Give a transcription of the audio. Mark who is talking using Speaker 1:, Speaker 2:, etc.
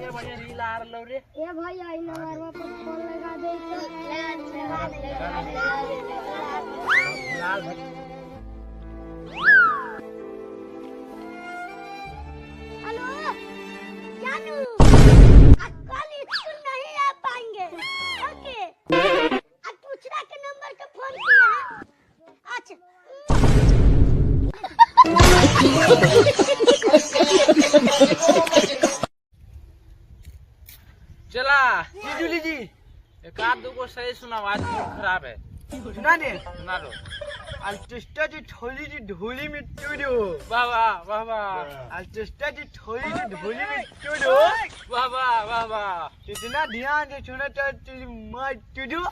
Speaker 1: बढ़िया रील आ रहा रे।
Speaker 2: ए भाई आई नंबर पर फोन लगा दे तो
Speaker 1: लाल भाई
Speaker 2: हेलो जानू कल स्कूल नहीं आ पाएंगे ओके अब दूसरा के नंबर का फोन किया है अच्छा
Speaker 1: चला जीजूली जी एक आध दो को सही सुनाओ, आज मूड खराब है।
Speaker 3: सुना ने
Speaker 1: सुना दो।
Speaker 3: अल्टेस्टा जी थोड़ी जी ढोली में टूडो
Speaker 1: वाह वाह वाह वाह
Speaker 3: अल्टेस्टा जी थोड़ी जी ढोली में टूडो
Speaker 1: वाह वाह वाह वाह।
Speaker 3: इतना ध्यान से सुना तो तेरी माँ टूडो